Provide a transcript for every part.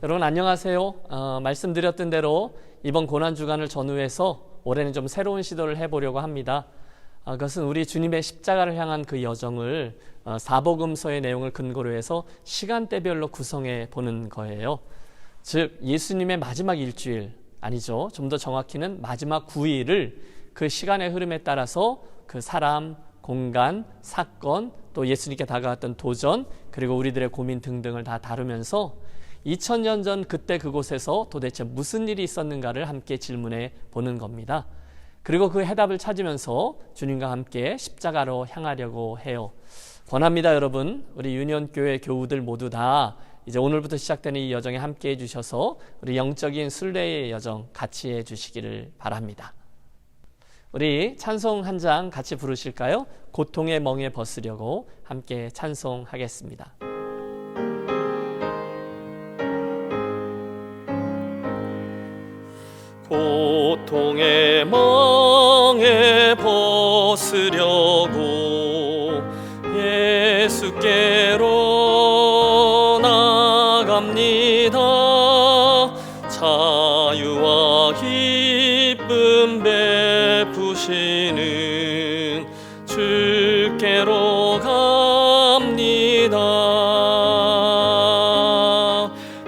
여러분 안녕하세요. 말씀드렸던 대로 이번 고난주간을 전후해서 올해는 좀 새로운 시도를 해보려고 합니다. 그것은 우리 주님의 십자가를 향한 그 여정을 사복음서의 내용을 근거로 해서 시간대별로 구성해 보는 거예요. 즉 예수님의 마지막 일주일, 아니죠, 좀 더 정확히는 마지막 9일을 그 시간의 흐름에 따라서 그 사람, 공간, 사건, 또 예수님께 다가왔던 도전, 그리고 우리들의 고민 등등을 다 다루면서 2000년 전 그때 그곳에서 도대체 무슨 일이 있었는가를 함께 질문해 보는 겁니다. 그리고 그 해답을 찾으면서 주님과 함께 십자가로 향하려고 해요. 권합니다, 여러분. 우리 유년교회 교우들 모두 다 이제 오늘부터 시작되는 이 여정에 함께 해주셔서 우리 영적인 순례의 여정 같이 해주시기를 바랍니다. 우리 찬송 한 장 같이 부르실까요? 고통의 멍에 벗으려고 함께 찬송하겠습니다. 고통의 멍에 벗으려고 예수께로 나갑니다. 자유와 기쁨 베푸시는 주께로 갑니다.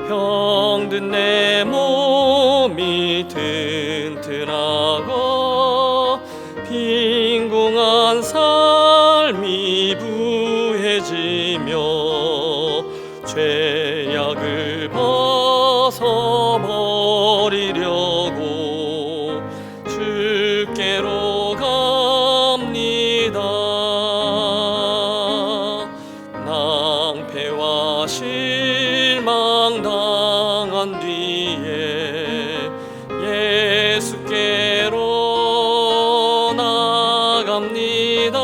병든 내 몸이 튼튼하고 빈궁한 삶이 부해지며 죄악을 벗어버리려고 주께로 갑니다. 낭패와 실망 당한 뒤에 예수께로 나갑니다.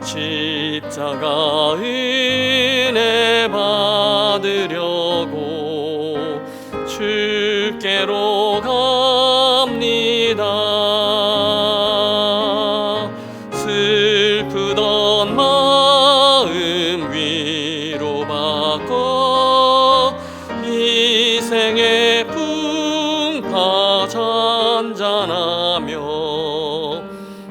십자가 은혜 받으려고 주께로 갑니다. 슬프던 마음 위로받고 희생의 풍파 잔잔하며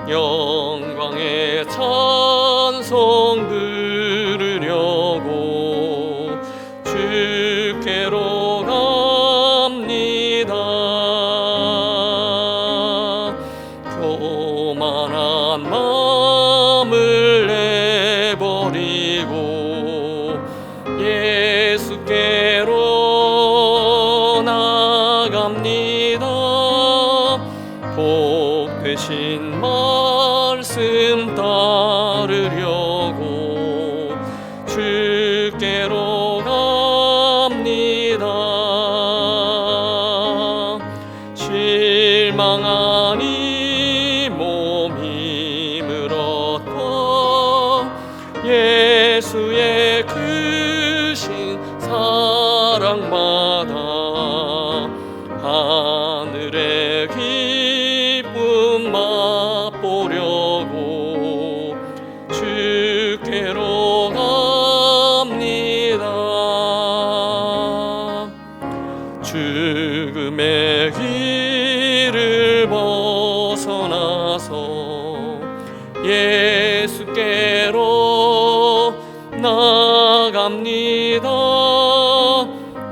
영광의 찬송 부르려고 주께로 갑니다. 교만한 마음을 내버리고 예수께로 나갑니다. 복 되신 말씀 따르려고 주께로 갑니다. 실망한 이 몸 힘을 얻고 예수의 크신 사랑마다 하늘의 기쁨 맛보려고 주께로 갑니다. 죽음의 길을 벗어나서 예수께로 나갑니다.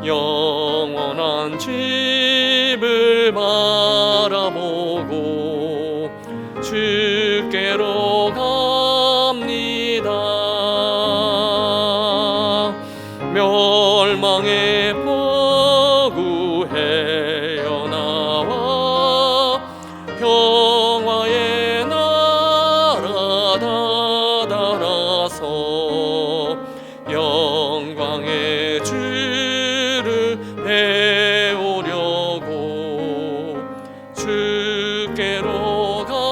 영원한 집을 바라보고 주께로 갑니다. 멸망의 포구 헤어나와 평화의 나라 다다라서 영광의 주를 배우려고 주께로 갑니다.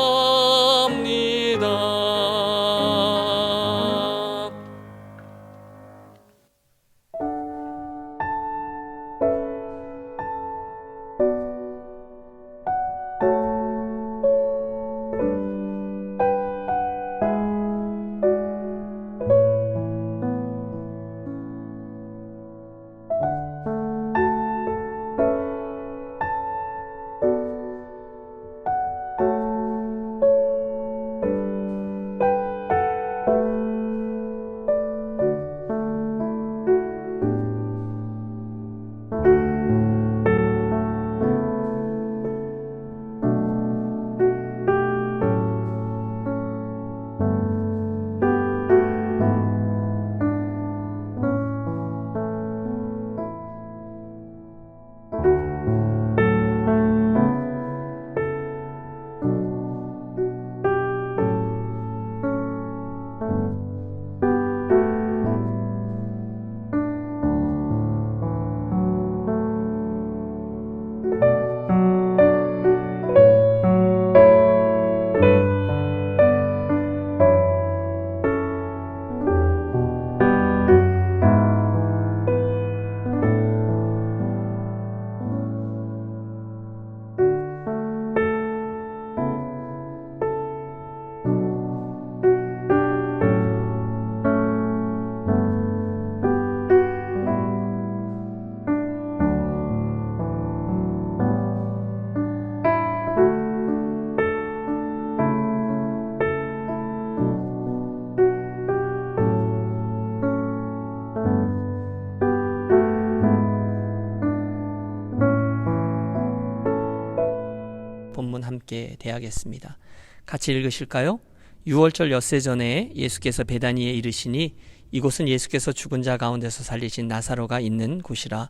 함께 대하겠습니다. 같이 읽으실까요? 유월절 엿새 전에 예수께서 베다니에 이르시니 이곳은 예수께서 죽은 자 가운데서 살리신 나사로가 있는 곳이라.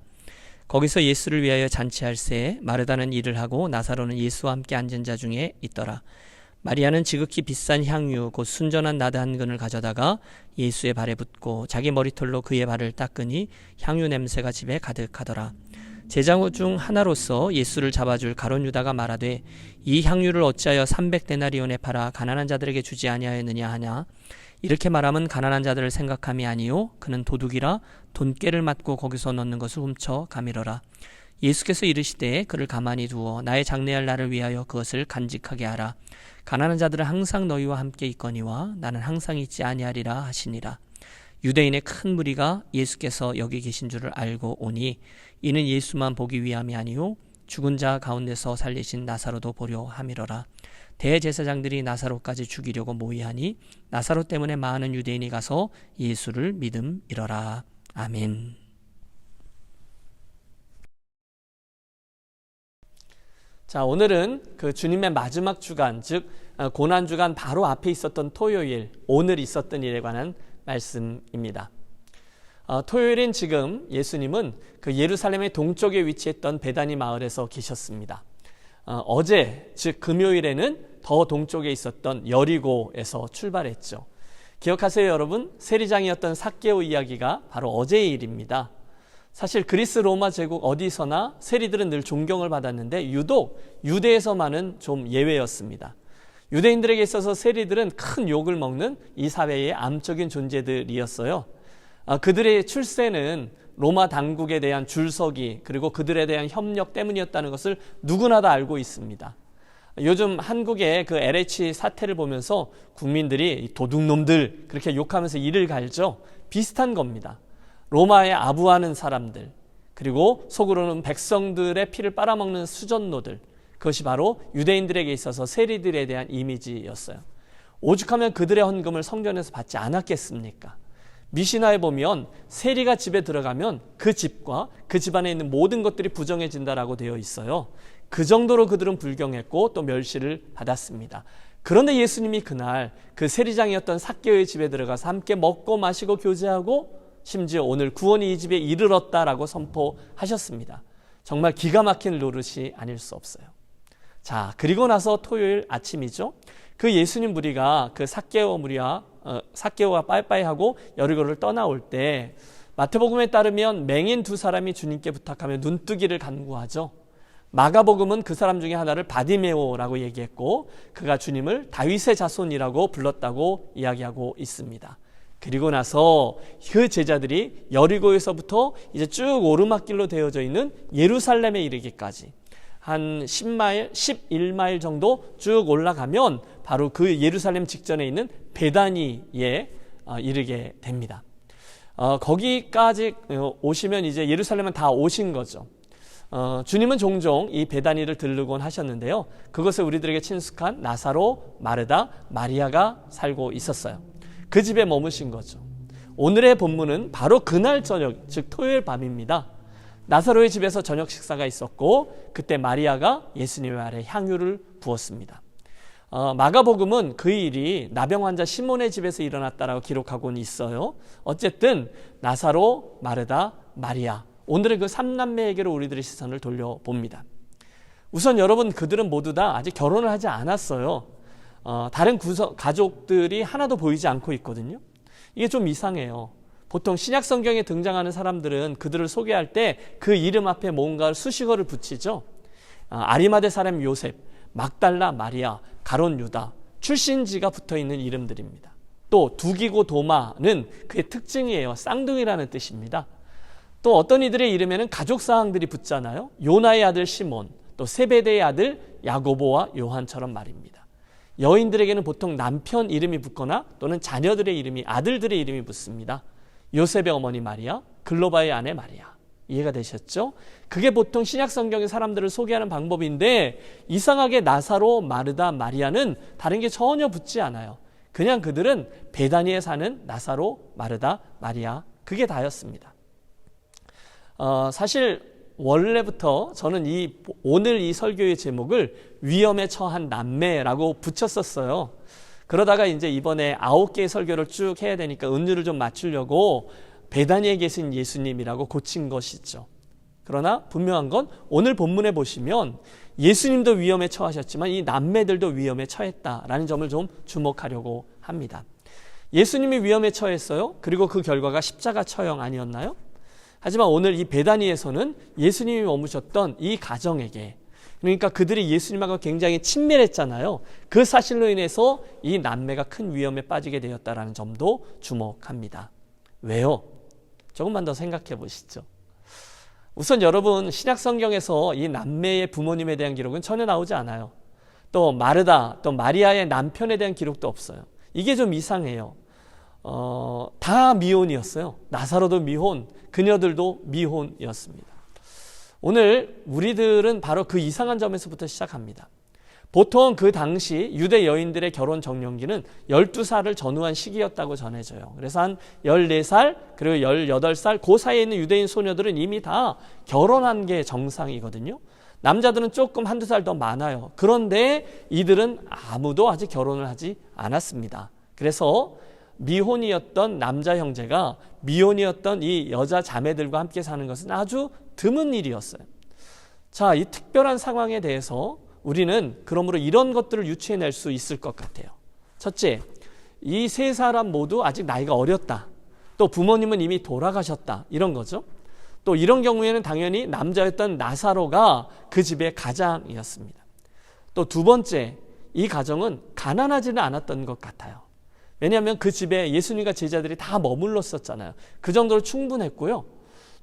거기서 예수를 위하여 잔치할새 마르다는 일을 하고 나사로는 예수와 함께 앉은 자 중에 있더라. 마리아는 지극히 비싼 향유 곧 순전한 나드 한 근을 가져다가 예수의 발에 붓고 자기 머리털로 그의 발을 닦으니 향유 냄새가 집에 가득하더라. 제자 중 하나로서 예수를 잡아줄 가룟 유다가 말하되 이 향유를 어찌하여 300데나리온에 팔아 가난한 자들에게 주지 아니하였느냐 하냐. 이렇게 말하면 가난한 자들을 생각함이 아니요 그는 도둑이라 돈깨를 맞고 거기서 넣는 것을 훔쳐 가미러라. 예수께서 이르시되 그를 가만히 두어 나의 장례할 날을 위하여 그것을 간직하게 하라. 가난한 자들은 항상 너희와 함께 있거니와 나는 항상 있지 아니하리라 하시니라. 유대인의 큰 무리가 예수께서 여기 계신 줄을 알고 오니 이는 예수만 보기 위함이 아니요 죽은 자 가운데서 살리신 나사로도 보려 함이러라. 대제사장들이 나사로까지 죽이려고 모의하니 나사로 때문에 많은 유대인이 가서 예수를 믿음이러라. 아멘. 자, 오늘은 그 주님의 마지막 주간, 즉 고난 주간 바로 앞에 있었던 토요일, 오늘 있었던 일에 관한 말씀입니다. 토요일인 지금 예수님은 그 예루살렘의 동쪽에 위치했던 베다니 마을에서 계셨습니다. 어제, 즉 금요일에는 더 동쪽에 있었던 여리고에서 출발했죠. 기억하세요, 여러분? 세리장이었던 삭개오 이야기가 바로 어제의 일입니다. 사실 그리스 로마 제국 어디서나 세리들은 늘 존경을 받았는데 유독 유대에서만은 좀 예외였습니다. 유대인들에게 있어서 세리들은 큰 욕을 먹는 이 사회의 암적인 존재들이었어요. 그들의 출세는 로마 당국에 대한 줄서기 그리고 그들에 대한 협력 때문이었다는 것을 누구나 다 알고 있습니다. 요즘 한국의 그 LH 사태를 보면서 국민들이 도둑놈들 그렇게 욕하면서 이를 갈죠. 비슷한 겁니다. 로마에 아부하는 사람들 그리고 속으로는 백성들의 피를 빨아먹는 수전노들, 그것이 바로 유대인들에게 있어서 세리들에 대한 이미지였어요. 오죽하면 그들의 헌금을 성전에서 받지 않았겠습니까? 미시나에 보면 세리가 집에 들어가면 그 집과 그 집안에 있는 모든 것들이 부정해진다라고 되어 있어요. 그 정도로 그들은 불경했고 또 멸시를 받았습니다. 그런데 예수님이 그날 그 세리장이었던 삭개오의 집에 들어가서 함께 먹고 마시고 교제하고 심지어 오늘 구원이 이 집에 이르렀다라고 선포하셨습니다. 정말 기가 막힌 노릇이 아닐 수 없어요. 자, 그리고 나서 토요일 아침이죠. 그 예수님 무리가 그 삭개오와 빠이빠이하고 여리고를 떠나올 때 마태복음에 따르면 맹인 두 사람이 주님께 부탁하며 눈뜨기를 간구하죠. 마가복음은 그 사람 중에 하나를 바디메오라고 얘기했고 그가 주님을 다윗의 자손이라고 불렀다고 이야기하고 있습니다. 그리고 나서 그 제자들이 여리고에서부터 이제 쭉 오르막길로 되어져 있는 예루살렘에 이르기까지 한 11마일 정도 쭉 올라가면 바로 그 예루살렘 직전에 있는 베다니에 이르게 됩니다. 거기까지 오시면 이제 예루살렘은 다 오신 거죠. 주님은 종종 이 베다니를 들르곤 하셨는데요. 그것을 우리들에게 친숙한 나사로, 마르다, 마리아가 살고 있었어요. 그 집에 머무신 거죠. 오늘의 본문은 바로 그날 저녁, 즉 토요일 밤입니다. 나사로의 집에서 저녁 식사가 있었고 그때 마리아가 예수님의 발에 향유를 부었습니다. 마가복음은 그 일이 나병 환자 시몬의 집에서 일어났다라고 기록하고는 있어요. 어쨌든 나사로, 마르다, 마리아, 오늘의 그 3남매에게로 우리들의 시선을 돌려봅니다. 우선 여러분, 그들은 모두 다 아직 결혼을 하지 않았어요. 다른 가족들이 하나도 보이지 않고 있거든요. 이게 좀 이상해요. 보통 신약 성경에 등장하는 사람들은 그들을 소개할 때 그 이름 앞에 뭔가 수식어를 붙이죠. 아리마대 사람 요셉, 막달라 마리아, 가론 유다, 출신지가 붙어있는 이름들입니다. 또 두기고 도마는 그의 특징이에요. 쌍둥이라는 뜻입니다. 또 어떤 이들의 이름에는 가족사항들이 붙잖아요. 요나의 아들 시몬, 또 세베대의 아들 야고보와 요한처럼 말입니다. 여인들에게는 보통 남편 이름이 붙거나 또는 자녀들의 이름이, 아들들의 이름이 붙습니다. 요셉의 어머니 마리아, 글로바의 아내 마리아. 이해가 되셨죠? 그게 보통 신약 성경의 사람들을 소개하는 방법인데 이상하게 나사로, 마르다, 마리아는 다른 게 전혀 붙지 않아요. 그냥 그들은 베다니에 사는 나사로, 마르다, 마리아, 그게 다였습니다. 사실 원래부터 저는 오늘 이 설교의 제목을 위험에 처한 남매라고 붙였었어요. 그러다가 이제 이번에 9개의 설교를 쭉 해야 되니까 은유를 좀 맞추려고 베다니에 계신 예수님이라고 고친 것이죠. 그러나 분명한 건 오늘 본문에 보시면 예수님도 위험에 처하셨지만 이 남매들도 위험에 처했다라는 점을 좀 주목하려고 합니다. 예수님이 위험에 처했어요. 그리고 그 결과가 십자가 처형 아니었나요? 하지만 오늘 이 베다니에서는 예수님이 머무셨던 이 가정에게, 그러니까 그들이 예수님하고 굉장히 친밀했잖아요. 그 사실로 인해서 이 남매가 큰 위험에 빠지게 되었다는 점도 주목합니다. 왜요? 조금만 더 생각해 보시죠. 우선 여러분, 신약 성경에서 이 남매의 부모님에 대한 기록은 전혀 나오지 않아요. 또 마르다, 또 마리아의 남편에 대한 기록도 없어요. 이게 좀 이상해요. 다 미혼이었어요. 나사로도 미혼, 그녀들도 미혼이었습니다. 오늘 우리들은 바로 그 이상한 점에서부터 시작합니다. 보통 그 당시 유대 여인들의 결혼 적령기는 12살을 전후한 시기였다고 전해져요. 그래서 한 14살 그리고 18살 그 사이에 있는 유대인 소녀들은 이미 다 결혼한 게 정상이거든요. 남자들은 조금 한두 살 더 많아요. 그런데 이들은 아무도 아직 결혼을 하지 않았습니다. 그래서 미혼이었던 남자 형제가 미혼이었던 이 여자 자매들과 함께 사는 것은 아주 드문 일이었어요. 자, 이 특별한 상황에 대해서 우리는 그러므로 이런 것들을 유추해낼 수 있을 것 같아요. 첫째, 이 세 사람 모두 아직 나이가 어렸다. 또 부모님은 이미 돌아가셨다. 이런 거죠. 또 이런 경우에는 당연히 남자였던 나사로가 그 집의 가장이었습니다. 또 두 번째, 이 가정은 가난하지는 않았던 것 같아요. 왜냐하면 그 집에 예수님과 제자들이 다 머물렀었잖아요. 그 정도로 충분했고요.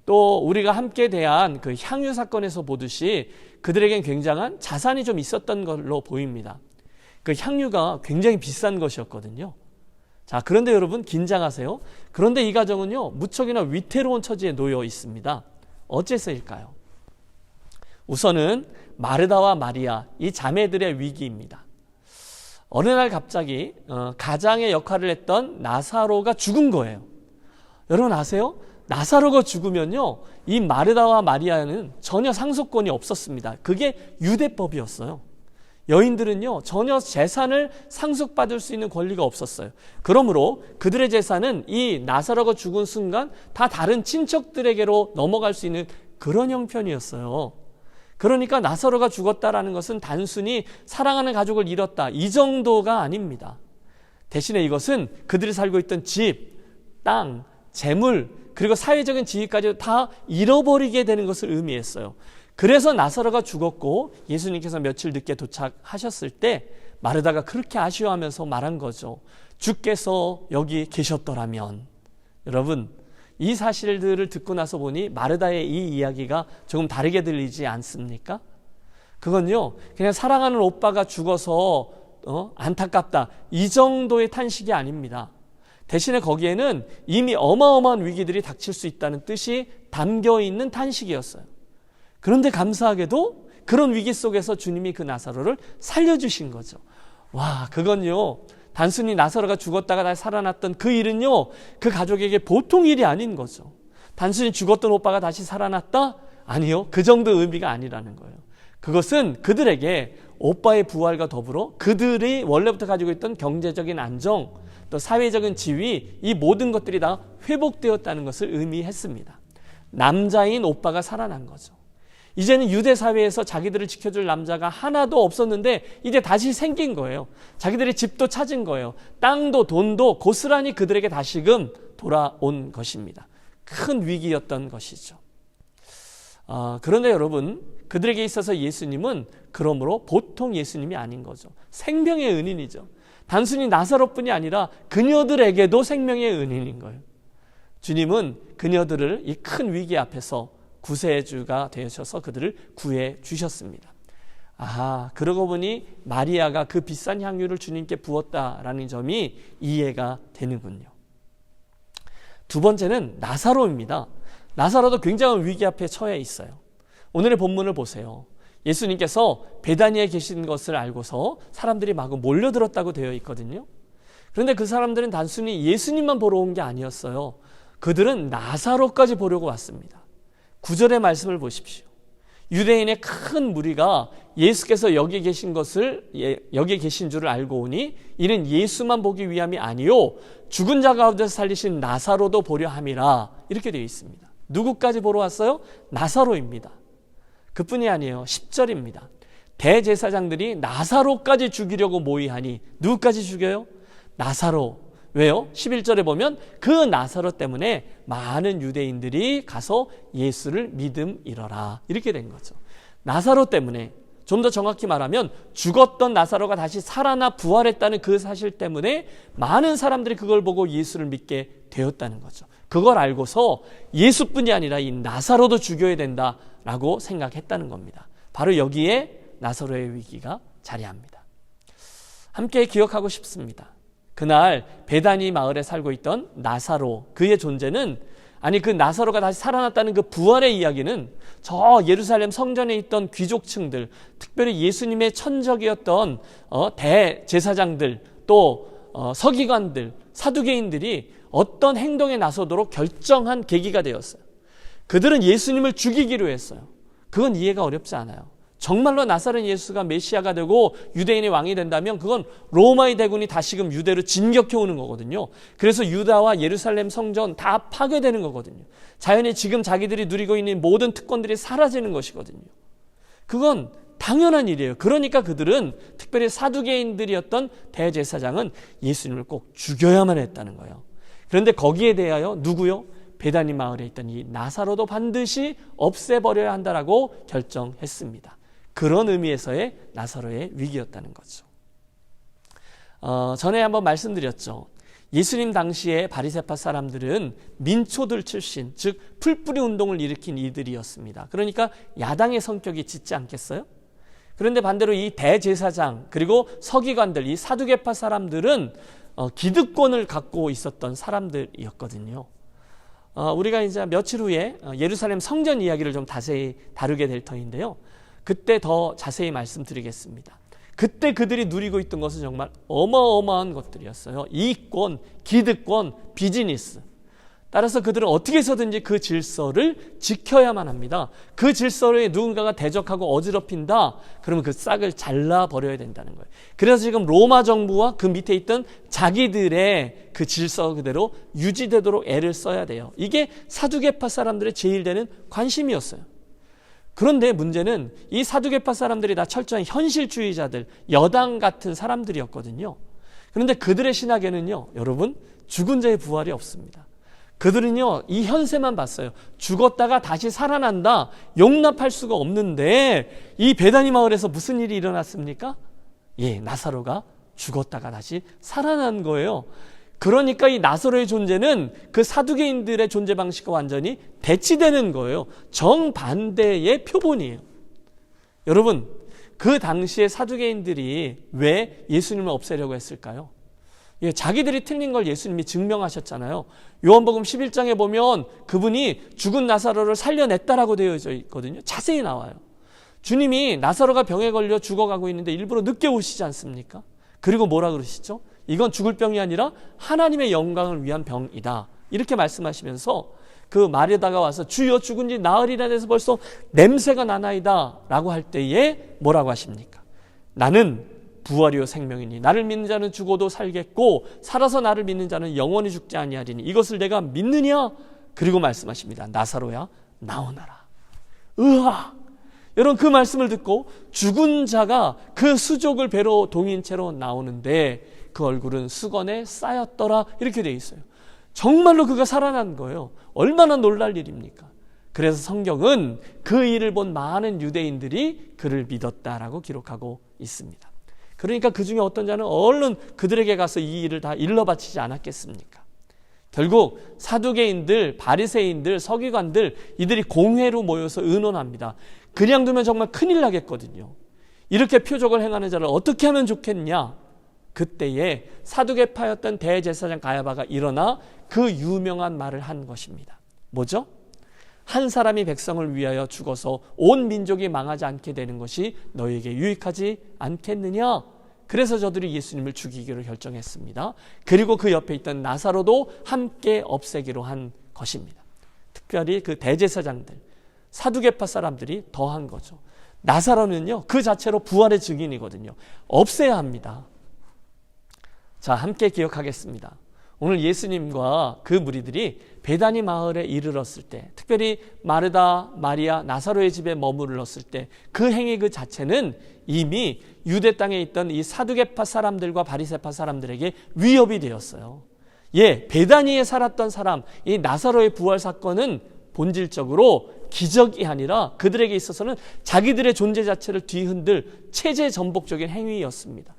또 우리가 함께 대한 그 향유 사건에서 보듯이 그들에겐 굉장한 자산이 좀 있었던 걸로 보입니다. 그 향유가 굉장히 비싼 것이었거든요. 자, 그런데 여러분 긴장하세요. 그런데 이 가정은요, 무척이나 위태로운 처지에 놓여 있습니다. 어째서일까요? 우선은 마르다와 마리아, 이 자매들의 위기입니다. 어느 날 갑자기 가장의 역할을 했던 나사로가 죽은 거예요. 여러분 아세요? 나사로가 죽으면요, 이 마르다와 마리아는 전혀 상속권이 없었습니다. 그게 유대법이었어요. 여인들은요, 전혀 재산을 상속받을 수 있는 권리가 없었어요. 그러므로 그들의 재산은 이 나사로가 죽은 순간 다 다른 친척들에게로 넘어갈 수 있는 그런 형편이었어요. 그러니까 나사로가 죽었다라는 것은 단순히 사랑하는 가족을 잃었다, 이 정도가 아닙니다. 대신에 이것은 그들이 살고 있던 집, 땅, 재물, 그리고 사회적인 지위까지 다 잃어버리게 되는 것을 의미했어요. 그래서 나사로가 죽었고 예수님께서 며칠 늦게 도착하셨을 때 마르다가 그렇게 아쉬워하면서 말한 거죠. 주께서 여기 계셨더라면. 여러분, 이 사실들을 듣고 나서 보니 마르다의 이 이야기가 조금 다르게 들리지 않습니까? 그건요, 그냥 사랑하는 오빠가 죽어서 안타깝다, 이 정도의 탄식이 아닙니다. 대신에 거기에는 이미 어마어마한 위기들이 닥칠 수 있다는 뜻이 담겨있는 탄식이었어요. 그런데 감사하게도 그런 위기 속에서 주님이 그 나사로를 살려주신 거죠. 와, 그건요, 단순히 나사로가 죽었다가 다시 살아났던 그 일은요, 그 가족에게 보통 일이 아닌 거죠. 단순히 죽었던 오빠가 다시 살아났다? 아니요, 그 정도 의미가 아니라는 거예요. 그것은 그들에게 오빠의 부활과 더불어 그들이 원래부터 가지고 있던 경제적인 안정, 또 사회적인 지위, 이 모든 것들이 다 회복되었다는 것을 의미했습니다. 남자인 오빠가 살아난 거죠. 이제는 유대 사회에서 자기들을 지켜줄 남자가 하나도 없었는데 이제 다시 생긴 거예요. 자기들의 집도 찾은 거예요. 땅도 돈도 고스란히 그들에게 다시금 돌아온 것입니다. 큰 위기였던 것이죠. 그런데 여러분, 그들에게 있어서 예수님은 그러므로 보통 예수님이 아닌 거죠. 생명의 은인이죠. 단순히 나사로뿐이 아니라 그녀들에게도 생명의 은인인 거예요. 주님은 그녀들을 이 큰 위기 앞에서 구세주가 되셔서 그들을 구해 주셨습니다. 그러고 보니 마리아가 그 비싼 향유를 주님께 부었다라는 점이 이해가 되는군요. 두 번째는 나사로입니다. 나사로도 굉장한 위기 앞에 처해 있어요. 오늘의 본문을 보세요. 예수님께서 베다니에 계신 것을 알고서 사람들이 마구 몰려들었다고 되어 있거든요. 그런데 그 사람들은 단순히 예수님만 보러 온 게 아니었어요. 그들은 나사로까지 보려고 왔습니다. 9절의 말씀을 보십시오. 유대인의 큰 무리가 예수께서 여기 계신 줄을 알고 오니 이는 예수만 보기 위함이 아니요 죽은 자 가운데서 살리신 나사로도 보려 함이라. 이렇게 되어 있습니다. 누구까지 보러 왔어요? 나사로입니다. 그뿐이 아니에요. 10절입니다. 대제사장들이 나사로까지 죽이려고 모의하니 누구까지 죽여요? 나사로. 왜요? 11절에 보면 그 나사로 때문에 많은 유대인들이 가서 예수를 믿음이러라. 이렇게 된 거죠. 나사로 때문에, 좀 더 정확히 말하면 죽었던 나사로가 다시 살아나 부활했다는 그 사실 때문에 많은 사람들이 그걸 보고 예수를 믿게 되었다는 거죠. 그걸 알고서 예수뿐이 아니라 이 나사로도 죽여야 된다라고 생각했다는 겁니다. 바로 여기에 나사로의 위기가 자리합니다. 함께 기억하고 싶습니다. 그날 베다니 마을에 살고 있던 나사로, 그의 존재는, 그 나사로가 다시 살아났다는 그 부활의 이야기는 저 예루살렘 성전에 있던 귀족층들, 특별히 예수님의 천적이었던 대제사장들, 또 서기관들, 사두개인들이 어떤 행동에 나서도록 결정한 계기가 되었어요. 그들은 예수님을 죽이기로 했어요. 그건 이해가 어렵지 않아요. 정말로 나사렛 예수가 메시아가 되고 유대인의 왕이 된다면 그건 로마의 대군이 다시금 유대로 진격해 오는 거거든요. 그래서 유다와 예루살렘 성전 다 파괴되는 거거든요. 자연히 지금 자기들이 누리고 있는 모든 특권들이 사라지는 것이거든요. 그건 당연한 일이에요. 그러니까 그들은, 특별히 사두개인들이었던 대제사장은 예수님을 꼭 죽여야만 했다는 거예요. 그런데 거기에 대하여 누구요? 베다니 마을에 있던 이 나사로도 반드시 없애버려야 한다라고 결정했습니다. 그런 의미에서의 나사로의 위기였다는 거죠. 전에 한번 말씀드렸죠. 예수님 당시에 바리새파 사람들은 민초들 출신, 즉 풀뿌리 운동을 일으킨 이들이었습니다. 그러니까 야당의 성격이 짙지 않겠어요? 그런데 반대로 이 대제사장 그리고 서기관들, 이 사두개파 사람들은 기득권을 갖고 있었던 사람들이었거든요. 우리가 이제 며칠 후에 예루살렘 성전 이야기를 좀 자세히 다루게 될 터인데요. 그때 더 자세히 말씀드리겠습니다. 그때 그들이 누리고 있던 것은 정말 어마어마한 것들이었어요. 이익권, 기득권, 비즈니스. 따라서 그들은 어떻게 해서든지 그 질서를 지켜야만 합니다. 그 질서를 누군가가 대적하고 어지럽힌다, 그러면 그 싹을 잘라버려야 된다는 거예요. 그래서 지금 로마 정부와 그 밑에 있던 자기들의 그 질서 그대로 유지되도록 애를 써야 돼요. 이게 사두개파 사람들의 제일 되는 관심이었어요. 그런데 문제는 이 사두개파 사람들이 다 철저한 현실주의자들, 여당 같은 사람들이었거든요. 그런데 그들의 신학에는요, 여러분, 죽은 자의 부활이 없습니다. 그들은요, 이 현세만 봤어요. 죽었다가 다시 살아난다, 용납할 수가 없는데 이 베다니 마을에서 무슨 일이 일어났습니까? 나사로가 죽었다가 다시 살아난 거예요. 그러니까 이 나사로의 존재는 그 사두개인들의 존재 방식과 완전히 대치되는 거예요. 정반대의 표본이에요. 여러분, 그 당시에 사두개인들이 왜 예수님을 없애려고 했을까요? 자기들이 틀린 걸 예수님이 증명하셨잖아요. 요한복음 11장에 보면 그분이 죽은 나사로를 살려냈다라고 되어져 있거든요. 자세히 나와요. 주님이 나사로가 병에 걸려 죽어가고 있는데 일부러 늦게 오시지 않습니까? 그리고 뭐라 그러시죠? 이건 죽을 병이 아니라 하나님의 영광을 위한 병이다, 이렇게 말씀하시면서 그 마르다가 와서 주여 죽은 지 나흘이나 돼서 벌써 냄새가 나나이다 라고 할 때에 뭐라고 하십니까? 나는 부활이요 생명이니 나를 믿는 자는 죽어도 살겠고 살아서 나를 믿는 자는 영원히 죽지 아니하리니 이것을 내가 믿느냐? 그리고 말씀하십니다. 나사로야 나오너라. 으아! 여러분, 그 말씀을 듣고 죽은 자가 그 수족을 배로 동인 채로 나오는데 그 얼굴은 수건에 쌓였더라, 이렇게 되어 있어요. 정말로 그가 살아난 거예요. 얼마나 놀랄 일입니까? 그래서 성경은 그 일을 본 많은 유대인들이 그를 믿었다라고 기록하고 있습니다. 그러니까 그 중에 어떤 자는 얼른 그들에게 가서 이 일을 다 일러바치지 않았겠습니까? 결국 사두개인들, 바리새인들, 서기관들, 이들이 공회로 모여서 의논합니다. 그냥 두면 정말 큰일 나겠거든요. 이렇게 표적을 행하는 자를 어떻게 하면 좋겠냐? 그때에 사두개파였던 대제사장 가야바가 일어나 그 유명한 말을 한 것입니다. 뭐죠? 한 사람이 백성을 위하여 죽어서 온 민족이 망하지 않게 되는 것이 너희에게 유익하지 않겠느냐? 그래서 저들이 예수님을 죽이기로 결정했습니다. 그리고 그 옆에 있던 나사로도 함께 없애기로 한 것입니다. 특별히 그 대제사장들, 사두개파 사람들이 더한 거죠. 나사로는요, 그 자체로 부활의 증인이거든요. 없애야 합니다. 자, 함께 기억하겠습니다. 오늘 예수님과 그 무리들이 베다니 마을에 이르렀을 때, 특별히 마르다, 마리아, 나사로의 집에 머무르렀을 때 그 행위 그 자체는 이미 유대 땅에 있던 이 사두개파 사람들과 바리새파 사람들에게 위협이 되었어요. 베다니에 살았던 사람, 이 나사로의 부활 사건은 본질적으로 기적이 아니라 그들에게 있어서는 자기들의 존재 자체를 뒤흔들 체제 전복적인 행위였습니다.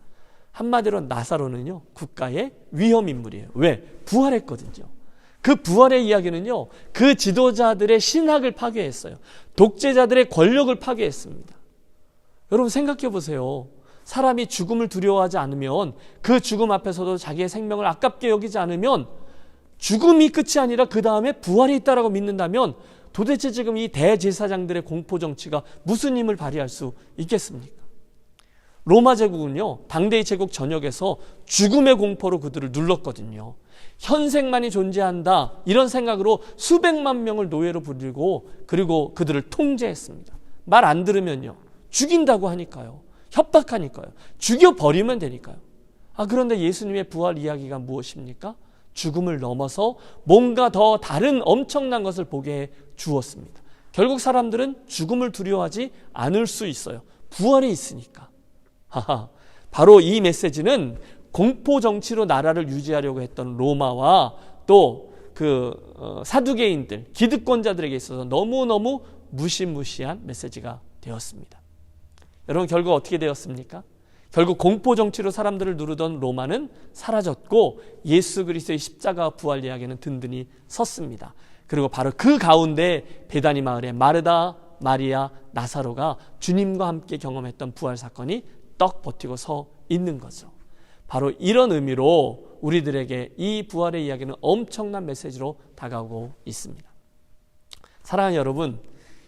한마디로 나사로는요, 국가의 위험 인물이에요. 왜? 부활했거든요. 그 부활의 이야기는요, 그 지도자들의 신학을 파괴했어요. 독재자들의 권력을 파괴했습니다. 여러분 생각해 보세요. 사람이 죽음을 두려워하지 않으면, 그 죽음 앞에서도 자기의 생명을 아깝게 여기지 않으면, 죽음이 끝이 아니라 그 다음에 부활이 있다라고 믿는다면 도대체 지금 이 대제사장들의 공포 정치가 무슨 힘을 발휘할 수 있겠습니까? 로마 제국은요, 당대의 제국 전역에서 죽음의 공포로 그들을 눌렀거든요. 현생만이 존재한다, 이런 생각으로 수백만 명을 노예로 부리고, 그리고 그들을 통제했습니다. 말 안 들으면요, 죽인다고 하니까요. 협박하니까요. 죽여버리면 되니까요. 그런데 예수님의 부활 이야기가 무엇입니까? 죽음을 넘어서 뭔가 더 다른 엄청난 것을 보게 해 주었습니다. 결국 사람들은 죽음을 두려워하지 않을 수 있어요. 부활이 있으니까. 바로 이 메시지는 공포 정치로 나라를 유지하려고 했던 로마와 또 사두개인들, 기득권자들에게 있어서 너무너무 무시무시한 메시지가 되었습니다. 여러분 결국 어떻게 되었습니까? 결국 공포 정치로 사람들을 누르던 로마는 사라졌고 예수 그리스도의 십자가 부활 이야기는 든든히 섰습니다. 그리고 바로 그 가운데 베다니 마을의 마르다, 마리아, 나사로가 주님과 함께 경험했던 부활 사건이 떡 버티고 서 있는 거죠. 바로 이런 의미로 우리들에게 이 부활의 이야기는 엄청난 메시지로 다가오고 있습니다. 사랑하는 여러분,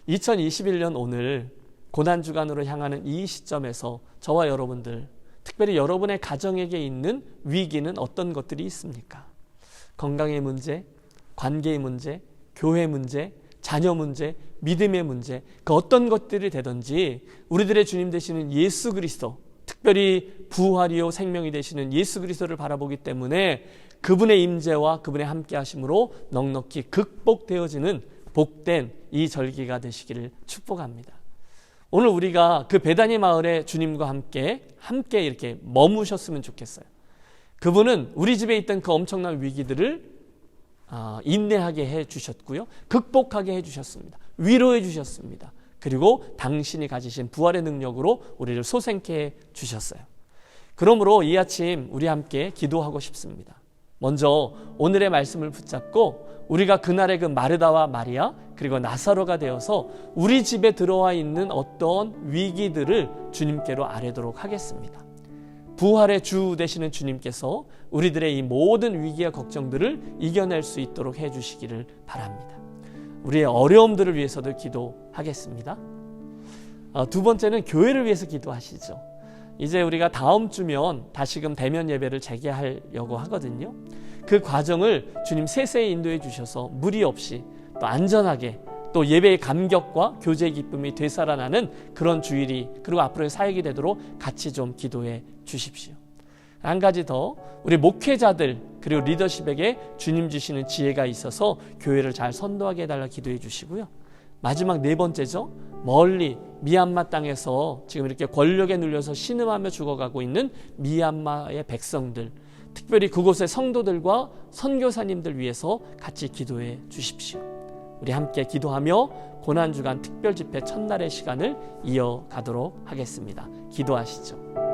2021년 오늘 고난주간으로 향하는 이 시점에서 저와 여러분들, 특별히 여러분의 가정에게 있는 위기는 어떤 것들이 있습니까? 건강의 문제, 관계의 문제, 교회 문제, 자녀 문제, 믿음의 문제, 그 어떤 것들이 되든지 우리들의 주님 되시는 예수 그리스도, 특별히 부활이요 생명이 되시는 예수 그리스도를 바라보기 때문에 그분의 임재와 그분의 함께 하심으로 넉넉히 극복되어지는 복된 이 절기가 되시기를 축복합니다. 오늘 우리가 그 베다니 마을에 주님과 함께 이렇게 머무셨으면 좋겠어요. 그분은 우리 집에 있던 그 엄청난 위기들을 인내하게 해주셨고요, 극복하게 해주셨습니다. 위로해 주셨습니다. 그리고 당신이 가지신 부활의 능력으로 우리를 소생케 해주셨어요. 그러므로 이 아침 우리 함께 기도하고 싶습니다. 먼저 오늘의 말씀을 붙잡고 우리가 그날의 그 마르다와 마리아 그리고 나사로가 되어서 우리 집에 들어와 있는 어떤 위기들을 주님께로 아뢰도록 하겠습니다. 부활의 주 되시는 주님께서 우리들의 이 모든 위기와 걱정들을 이겨낼 수 있도록 해주시기를 바랍니다. 우리의 어려움들을 위해서도 기도하겠습니다. 두 번째는 교회를 위해서 기도하시죠. 이제 우리가 다음 주면 다시금 대면 예배를 재개하려고 하거든요. 그 과정을 주님 세세히 인도해 주셔서 무리 없이 또 안전하게 또 예배의 감격과 교제의 기쁨이 되살아나는 그런 주일이, 그리고 앞으로의 사역이 되도록 같이 좀 기도해 주십시오. 한 가지 더, 우리 목회자들 그리고 리더십에게 주님 주시는 지혜가 있어서 교회를 잘 선도하게 해달라 기도해 주시고요. 마지막 네 번째죠. 멀리 미얀마 땅에서 지금 이렇게 권력에 눌려서 신음하며 죽어가고 있는 미얀마의 백성들, 특별히 그곳의 성도들과 선교사님들 위해서 같이 기도해 주십시오. 우리 함께 기도하며 고난주간 특별집회 첫날의 시간을 이어가도록 하겠습니다. 기도하시죠.